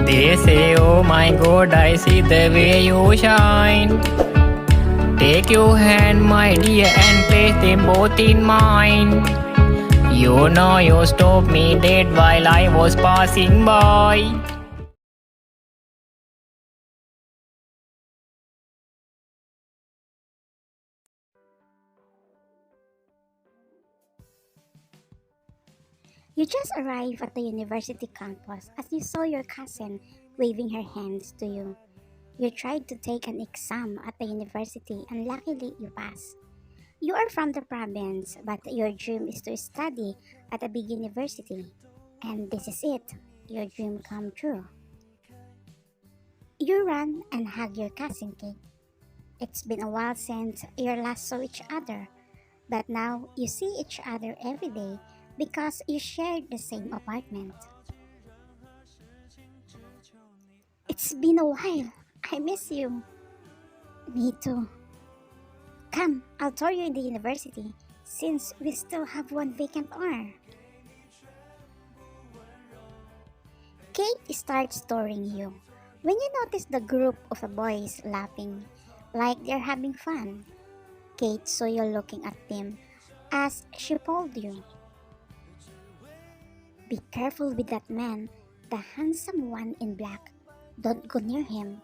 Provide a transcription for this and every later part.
They say, oh my God, I see the way you shine. Take your hand, my dear, and place them both in mine. You know you stopped me dead while I was passing by. You just arrived at the university campus as you saw your cousin waving her hands to you. You tried to take an exam at the university and luckily you passed. You are from the province, but your dream is to study at a big university. And this is it, your dream come true. You run and hug your cousin Kate. It's been a while since you last saw each other, but now you see each other every day because you shared the same apartment. It's been a while. I miss you. Me too. Come, I'll tour you in the university since we still have one vacant hour. Kate starts touring you. When you notice the group of the boys laughing like they're having fun, Kate saw you looking at them as she pulled you. Be careful with that man, the handsome one in black. Don't go near him.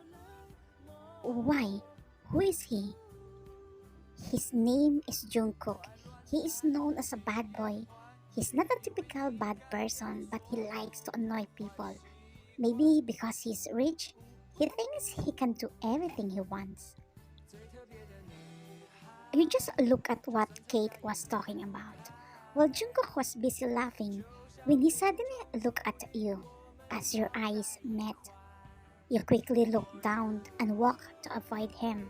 Why? Who is he? His name is Jungkook. He is known as a bad boy. He's not a typical bad person, but he likes to annoy people. Maybe because he's rich, he thinks he can do everything he wants. You just look at what Kate was talking about. While Jungkook was busy laughing, when he suddenly looked at you, as your eyes met, you quickly looked down and walked to avoid him.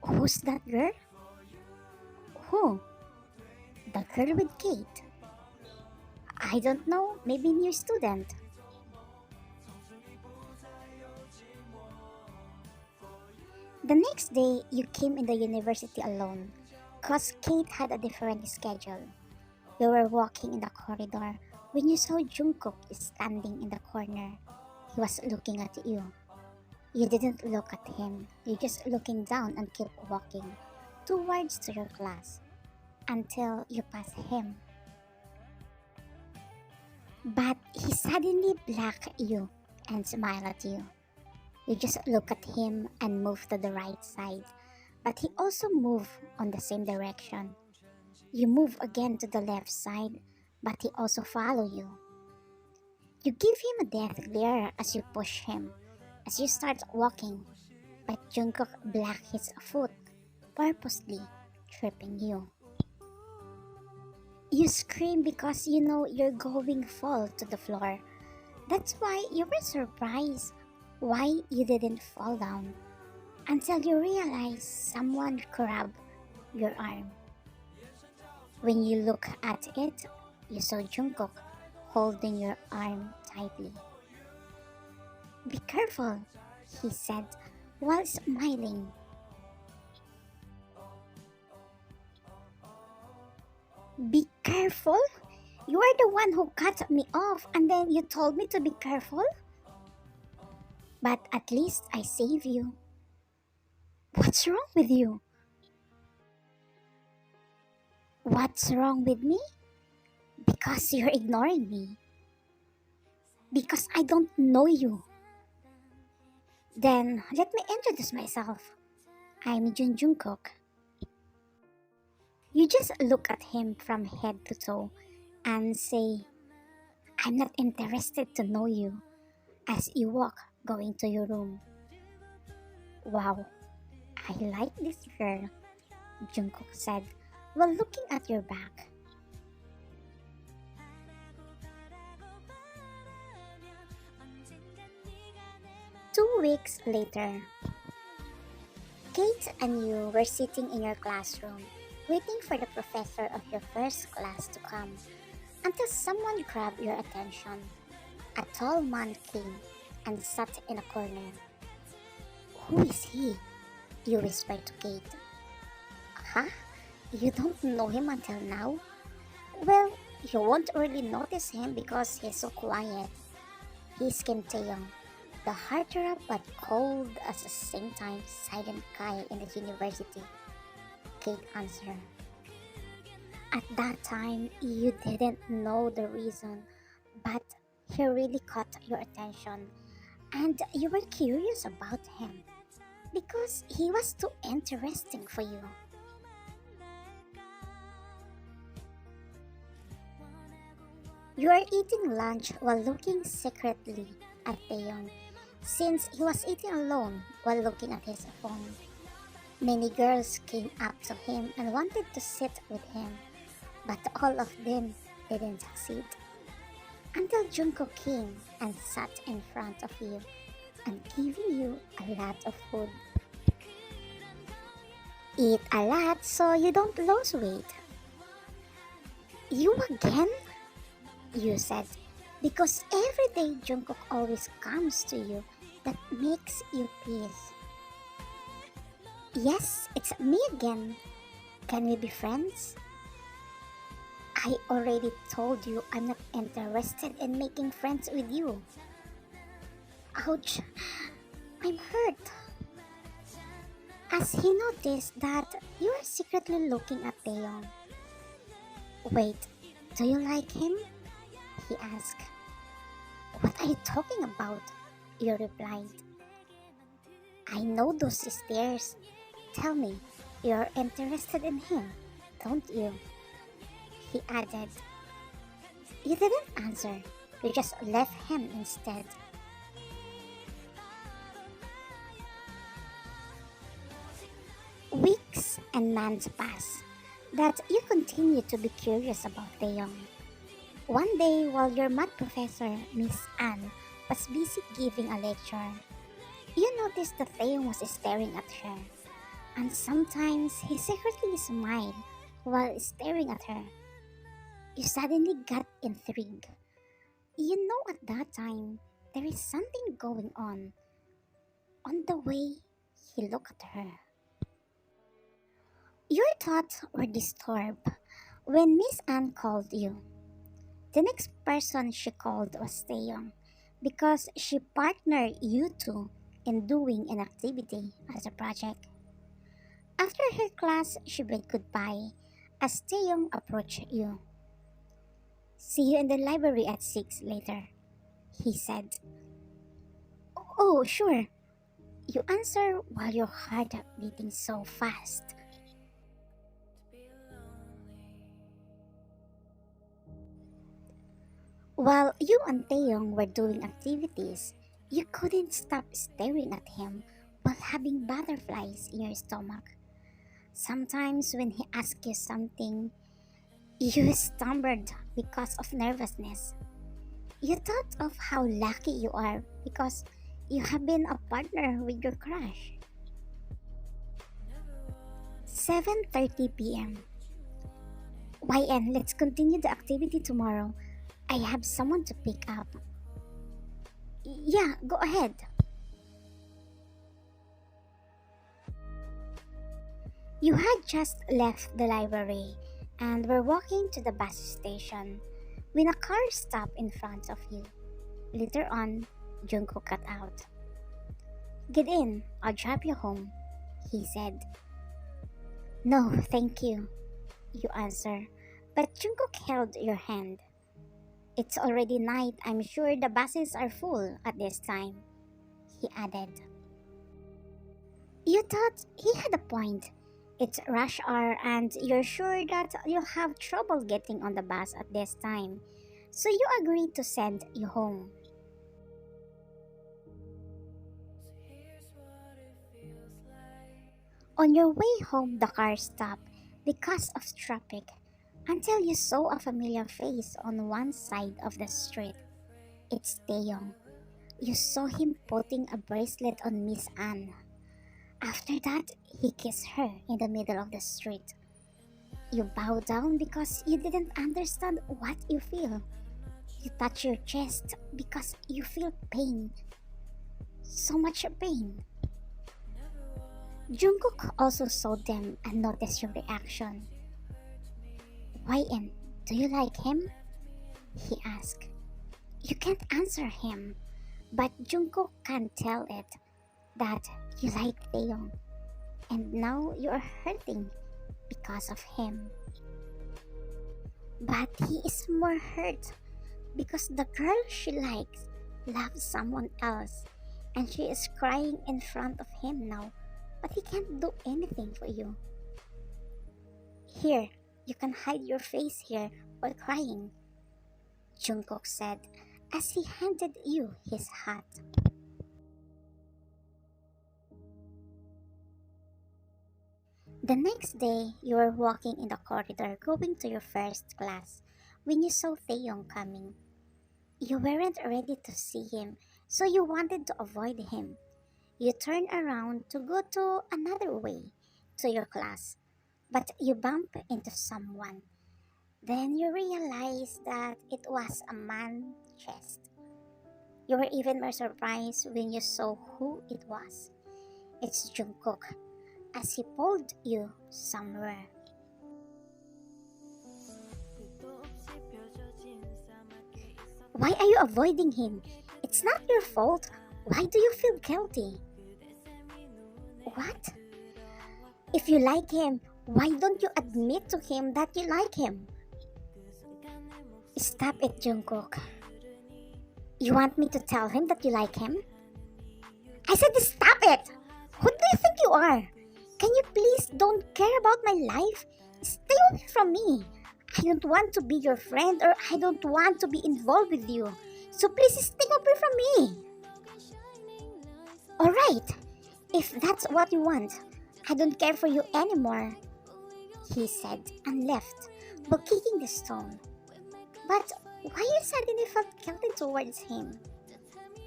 Who's that girl? Who? The girl with Kate. I don't know, maybe new student. The next day, you came in the university alone, cause Kate had a different schedule. You were walking in the corridor when you saw Jungkook standing in the corner. He was looking at you. You didn't look at him, you just looking down and kept walking towards to your class until you passed him. But he suddenly blocked you and smiled at you. You just look at him and move to the right side, but he also moved on the same direction. You move again to the left side, but he also follow you. You give him a death glare as you push him, as you start walking, but Jungkook blocked his foot, purposely tripping you. You scream because you know you're going to fall to the floor. That's why you were surprised why you didn't fall down until you realize someone grabbed your arm. When you look at it, you saw Jungkook holding your arm tightly. Be careful, he said while smiling. Be careful? You are the one who cut me off and then you told me to be careful? But at least I saved you. What's wrong with you? What's wrong with me? Because you're ignoring me. Because I don't know you. Then let me introduce myself. I'm Jungkook. You just look at him from head to toe and say, I'm not interested to know you, as you walk going to your room. Wow, I like this girl, Jungkook said while looking at your back. Two weeks later, Kate and you were sitting in your classroom, waiting for the professor of your first class to come, until someone grabbed your attention. A tall man came and sat in a corner. Who is he? You whispered to Kate. Huh? You don't know him until now? Well, you won't really notice him because he's so quiet. His Kim Taeyong, the heartthrob but cold at the same time silent guy in the university. Kate answered. At that time, you didn't know the reason, but he really caught your attention, and you were curious about him because he was too interesting for you. You are eating lunch while looking secretly at Taeyong, since he was eating alone while looking at his phone. Many girls came up to him and wanted to sit with him, but all of them didn't succeed. Until Jungkook came and sat in front of you and giving you a lot of food. Eat a lot so you don't lose weight. You again? You said, because every day Jungkook always comes to you that makes you peace. Yes, it's me again. Can we be friends? I already told you I'm not interested in making friends with you. Ouch, I'm hurt. As he noticed that you are secretly looking at Taeyong. Wait, do you like him? He asked. What are you talking about? You replied. I know those stares. Tell me, you're interested in him, don't you? He added. You didn't answer. You just left him instead. Weeks and months pass, but you continue to be curious about Taeyong. One day, while your math professor, Miss Anne, was busy giving a lecture, you noticed that Taeyong was staring at her, and sometimes he secretly smiled while staring at her. You suddenly got intrigued. You know at that time, there is something going on the way he looked at her. Your thoughts were disturbed when Miss Anne called you. The next person she called was Taeyong because she partnered you two in doing an activity as a project. After her class, she bid goodbye as Taeyong approached you. See you in the library at 6 later, he said. Oh, sure, you answer while your heart beating so fast. While you and Taeyong were doing activities, you couldn't stop staring at him while having butterflies in your stomach. Sometimes when he asked you something, you stumbled because of nervousness. You thought of how lucky you are because you have been a partner with your crush. 7:30 p.m. YN, let's continue the activity tomorrow. I have someone to pick up. Yeah, go ahead. You had just left the library and were walking to the bus station when a car stopped in front of you. Later on, Jungkook got out. Get in, I'll drive you home, he said. No, thank you, you answer, but Jungkook held your hand. It's already night, I'm sure the buses are full at this time, he added. You thought he had a point. It's rush hour and you're sure that you'll have trouble getting on the bus at this time, so you agreed to send you home. On your way home, the car stopped because of traffic until you saw a familiar face on one side of the street. It's Taeyong. You saw him putting a bracelet on Miss Anne. After that, he kissed her in the middle of the street. You bow down because you didn't understand what you feel. You touch your chest because you feel pain. So much pain. Jungkook also saw them and noticed your reaction. YN, do you like him? He asked. You can't answer him But Jungkook can't tell it that you like Taehyung, and now you are hurting because of him. But he is more hurt because the girl she likes loves someone else, and she is crying in front of him now, but he can't do anything for you. Here, you can hide your face here while crying, Jungkook said as he handed you his hat. The next day, you were walking in the corridor going to your first class when you saw Taehyung coming. You weren't ready to see him, so you wanted to avoid him. You turned around to go to another way to your class, but you bumped into someone. Then you realized that it was a man's chest. You were even more surprised when you saw who it was. It's Jungkook, as he pulled you somewhere. Why are you avoiding him? It's not your fault. Why do you feel guilty? What? If you like him, why don't you admit to him that you like him? Stop it, Jungkook. You want me to tell him that you like him? I said stop it! Who do you think you are? Can you please don't care about my life? Stay away from me. I don't want to be your friend, or I don't want to be involved with you. So please stay away from me. Alright, if that's what you want, I don't care for you anymore, he said and left, while kicking the stone. But why you suddenly felt guilty towards him?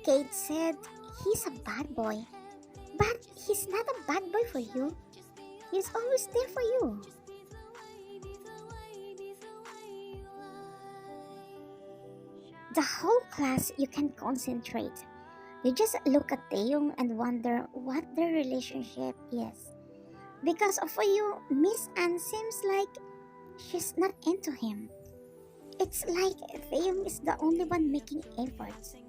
Kate said he's a bad boy. But he's not a bad boy for you. He's always there for you. The whole class, you can concentrate. You just look at Taehyung and wonder what their relationship is. Because for you, Miss Anne seems like she's not into him. It's like Taehyung is the only one making efforts.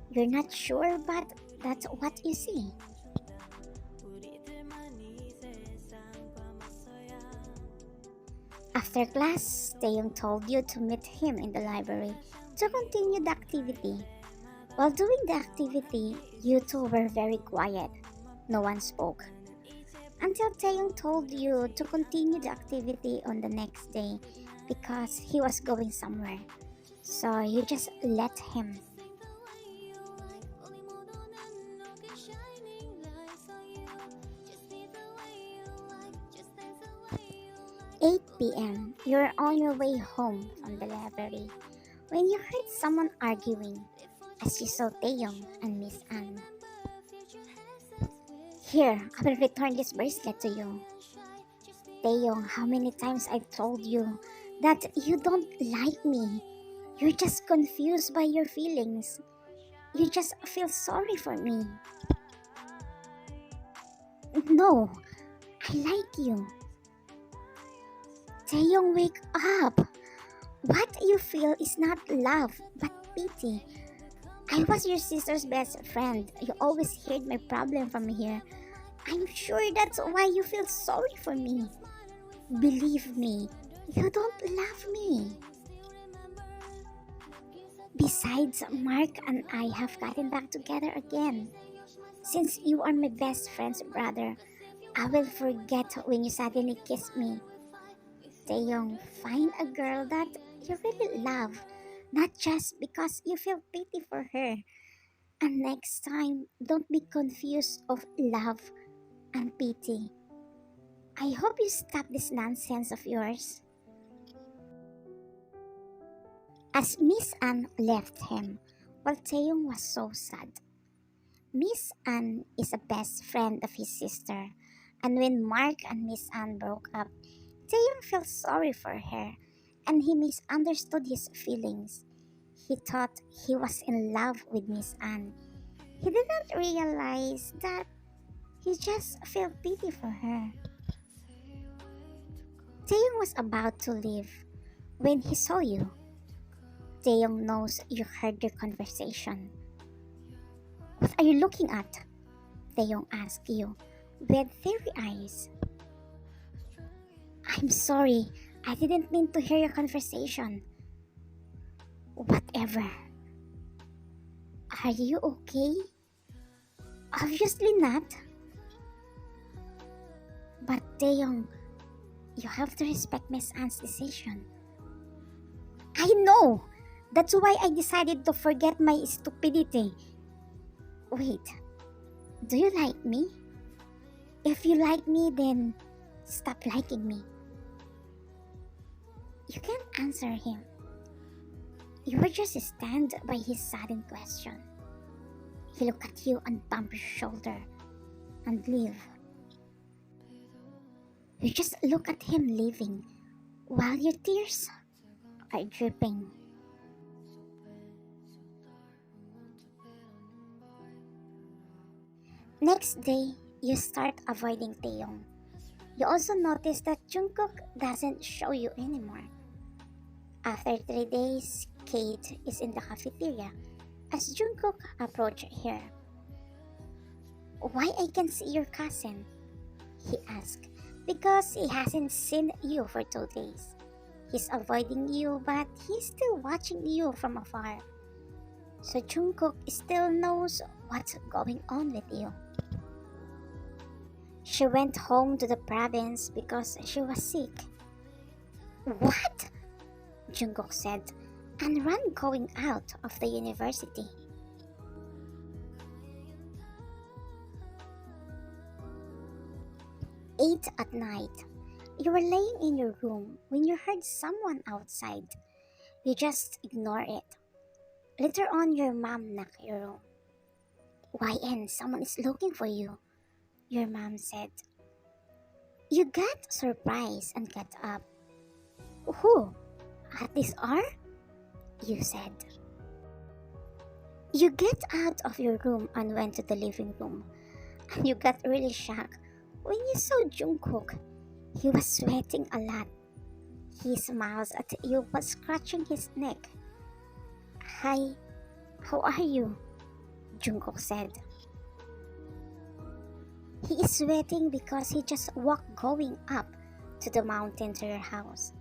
You're not sure, but that's what you see. After class, Taehyung told you to meet him in the library to continue the activity. While doing the activity, you two were very quiet. No one spoke. Until Taehyung told you to continue the activity on the next day because he was going somewhere. So you just let him. 8 p.m. You're on your way home from the library when you heard someone arguing as you saw Taehyung and Miss Anne. Here, I will return this bracelet to you. Taehyung, how many times I've told you that you don't like me. You're just confused by your feelings. You just feel sorry for me. No, I like you. Taehyung, wake up! What you feel is not love, but pity. I was your sister's best friend. You always heard my problem from here. I'm sure that's why you feel sorry for me. Believe me, you don't love me. Besides, Mark and I have gotten back together again. Since you are my best friend's brother, I will forget when you suddenly kiss me. Taehyung, find a girl that you really love, not just because you feel pity for her. And next time, don't be confused of love and pity. I hope you stop this nonsense of yours. As Miss Anne left him, while Taehyung was so sad. Miss Anne is a best friend of his sister, and when Mark and Miss Anne broke up, Taehyung felt sorry for her, and he misunderstood his feelings. He thought he was in love with Miss Anne. He did not realize that he just felt pity for her. Taehyung was about to leave when he saw you. Taehyung knows you heard your conversation. What are you looking at? Taehyung asked you with teary eyes. I'm sorry, I didn't mean to hear your conversation. Whatever. Are you okay? Obviously not. But Taehyung, you have to respect Miss Anne's decision. I know! That's why I decided to forget my stupidity. Wait, do you like me? If you like me, then stop liking me. You can't answer him. You were just stunned by his sudden question. He looked at you and bumped your shoulder and leave. You just look at him leaving while your tears are dripping. Next day, you start avoiding Taehyung. You also notice that Jungkook doesn't show you anymore. After 3 days, Kate is in the cafeteria as Jungkook approached her. Why I can see your cousin? He asked. Because he hasn't seen you for 2 days. He's avoiding you, but he's still watching you from afar. So Jungkook still knows what's going on with you. She went home to the province because she was sick. What? Jungkook said, and ran going out of the university. Eight at night. You were laying in your room when you heard someone outside. You just ignore it. Later on, your mom knocked your room. YN, someone is looking for you, your mom said. You got surprised and got up. Who? At this hour? You said. You get out of your room and went to the living room. And you got really shocked when you saw Jungkook. He was sweating a lot. He smiles at you while scratching his neck. Hi, how are you? Jungkook said. He is sweating because he just walked going up to the mountain to your house.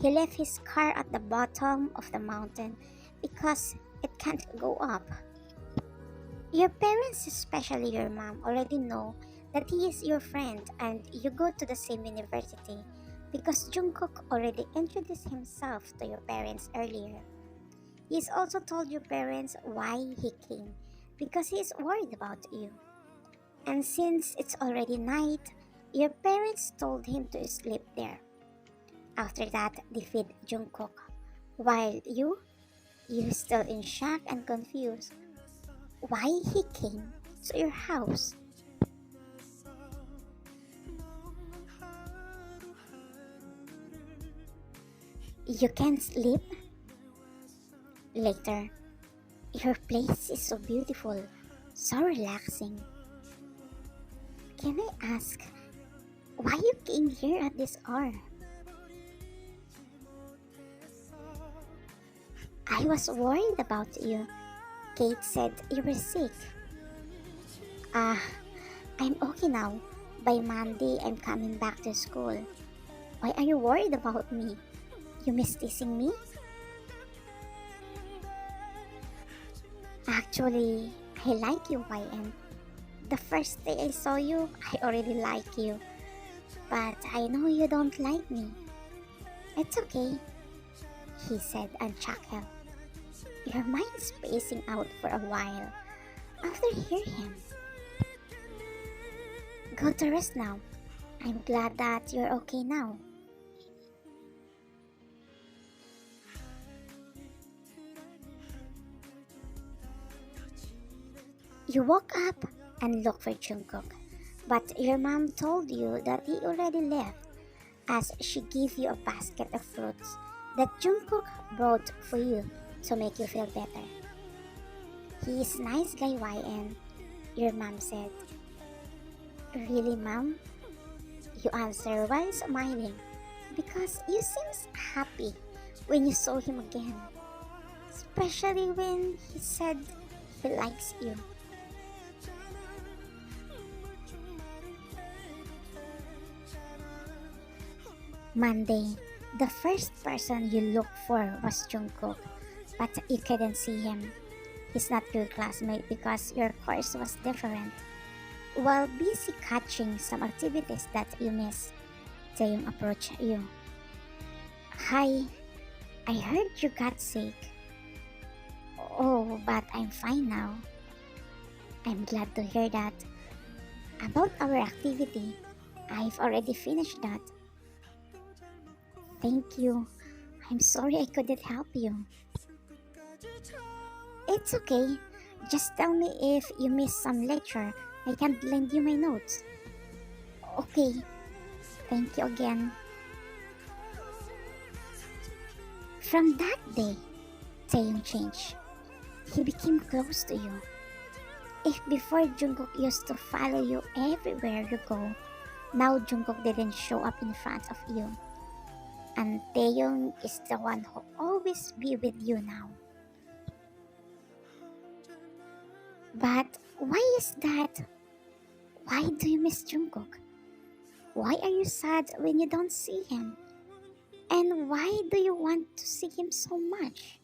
He left his car at the bottom of the mountain because it can't go up. Your parents, especially your mom, already know that he is your friend and you go to the same university because Jungkook already introduced himself to your parents earlier. He's also told your parents why he came because he is worried about you. And since it's already night, your parents told him to sleep there. After that, they feed Jungkook, while you still in shock and confused. Why he came to your house? You can't sleep? Later, your place is so beautiful, so relaxing. Can I ask why you came here at this hour? I was worried about you. Kate said you were sick. I'm okay now. By Monday, I'm coming back to school. Why are you worried about me? You miss teasing me? Actually, I like you, YN. The first day I saw you, I already like you. But I know you don't like me. It's okay, he said and chuckled. Your mind's spacing out for a while after hearing him. Go to rest now. I'm glad that you're okay now. You woke up and looked for Jungkook, but your mom told you that he already left as she gave you a basket of fruits that Jungkook brought for you to make you feel better. He is nice guy, YN, your mom said. Really, mom? You answer while smiling because you seem happy when you saw him again, especially when he said he likes you. Monday, the first person you looked for was Jungkook, but you couldn't see him. He's not your classmate because your course was different. While busy catching some activities that you miss, Taeyong approached you. Hi, I heard you got sick. Oh, but I'm fine now. I'm glad to hear that. About our activity, I've already finished that. Thank you. I'm sorry I couldn't help you. It's okay. Just tell me if you missed some lecture. I can lend you my notes. Okay. Thank you again. From that day, Taeyong changed. He became close to you. If before Jungkook used to follow you everywhere you go, now Jungkook didn't show up in front of you. And Taeyong is the one who always be with you now. But why is that? Why do you miss Jungkook? Why are you sad when you don't see him? And why do you want to see him so much?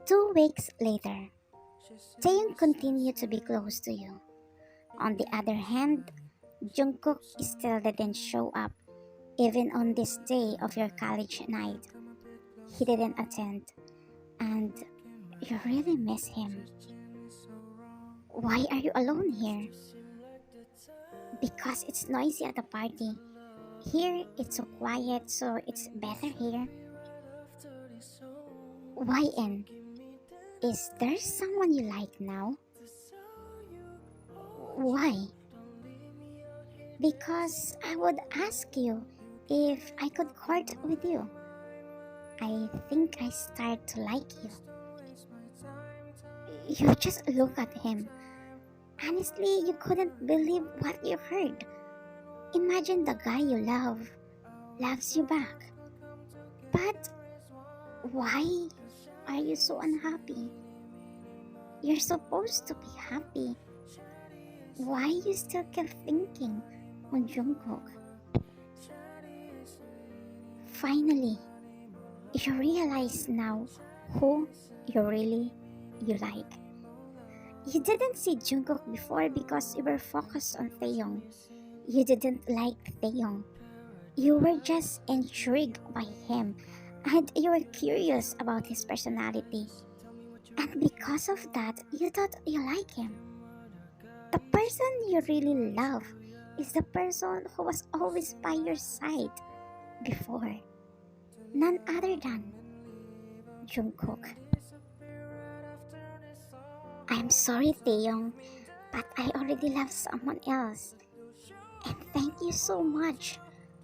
Two weeks later, Taeyong continued to be close to you. On the other hand, Jungkook still didn't show up, even on this day of your college night. He didn't attend, and you really miss him. Why are you alone here? Because it's noisy at the party. Here, it's so quiet, so it's better here. YN, is there someone you like now? Why? Because I would ask you if I could court with you. I think I start to like you. You just look at him. Honestly, you couldn't believe what you heard. Imagine the guy you love loves you back. But why are you so unhappy? You're supposed to be happy. Why you still keep thinking on Jungkook? Finally, you realize now who you like. You didn't see Jungkook before because you were focused on Taeyong. You didn't like Taeyong. You were just intrigued by him and you were curious about his personality. And because of that, you thought you like him. The person you really love is the person who was always by your side before. None other than Jungkook. I'm sorry, Taeyong, but I already love someone else. And thank you so much.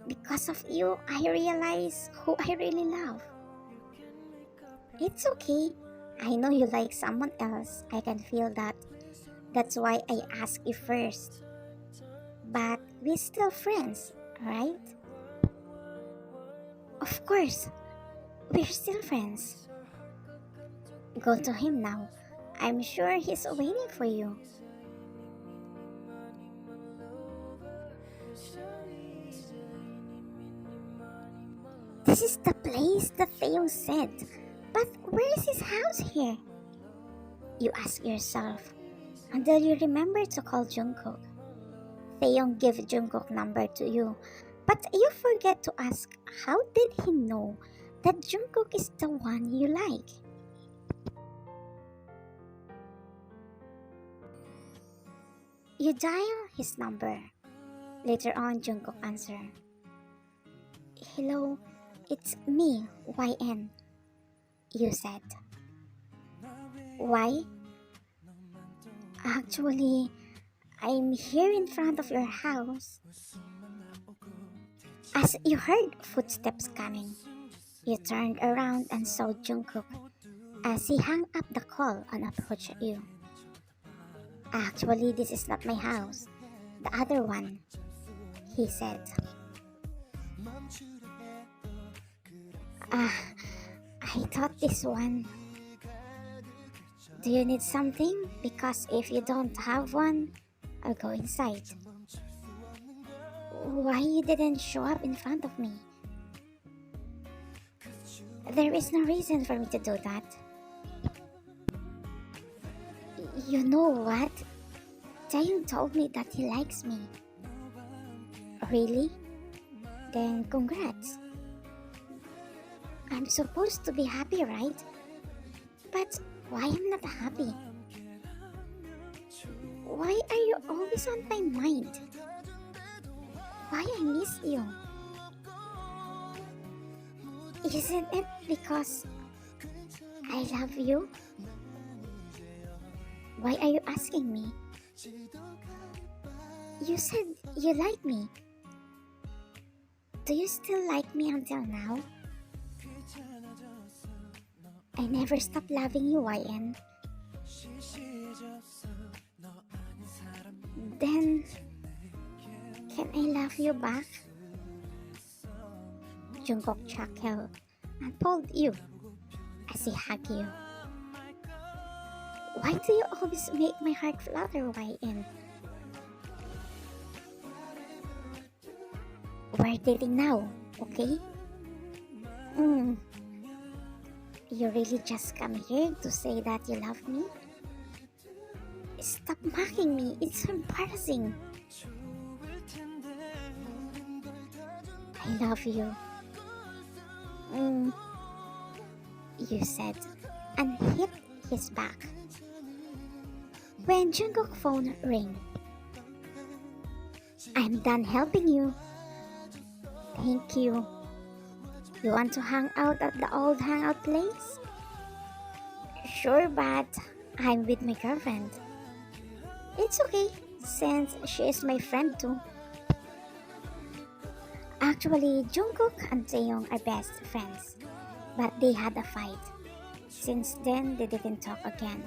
Because of you, I realize who I really love. It's okay. I know you like someone else. I can feel that. That's why I asked you first. But we're still friends, right? Of course, we're still friends. Go to him now. I'm sure he's waiting for you. This is the place that Taeyong said. But where is his house here? You ask yourself until you remember to call Jungkook. Taeyong gave Jungkook number to you, but you forget to ask how did he know that Jungkook is the one you like? You dial his number. Later on, Jungkook answered. Hello, it's me, YN. You said. Why? Actually, I'm here in front of your house. As you heard footsteps coming, you turned around and saw Jungkook as he hung up the call and approached you. Actually, this is not my house. The other one, he said. I thought this one. Do you need something? Because if you don't have one, I'll go inside. Why you didn't show up in front of me? There is no reason for me to do that. You know what? Taehyung told me that he likes me. Really? Then congrats. I'm supposed to be happy, right? But why I'm not happy? Why are you always on my mind? Why I miss you? Isn't it because I love you? Why are you asking me? You said you like me. Do you still like me until now? I never stopped loving you, YN. Then, can I love you back? Jungkook chuckled and pulled you as he hugged you. Why do you always make my heart flutter, YN? We're dating now, okay? You really just come here to say that you love me? Stop mocking me, it's so embarrassing. I love you. You said, and hit his back. When Jungkook's phone rang, I'm done helping you. Thank you. You want to hang out at the old hangout place? Sure, but I'm with my girlfriend. It's okay, since she is my friend too. Actually, Jungkook and Taehyung are best friends, but they had a fight. Since then, they didn't talk again.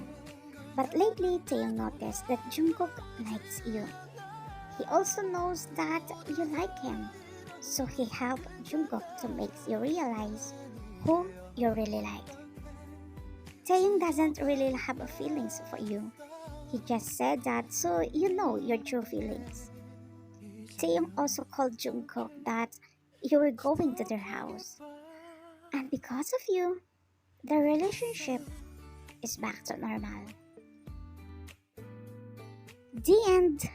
But lately, Taehyung noticed that Jungkook likes you. He also knows that you like him, so he helped Jungkook to make you realize who you really like. Taehyung doesn't really have feelings for you. He just said that so you know your true feelings. Taehyung also called Jungkook that you were going to their house. And because of you, the relationship is back to normal. The end.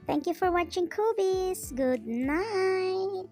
Thank you for watching, Kubies. Good night.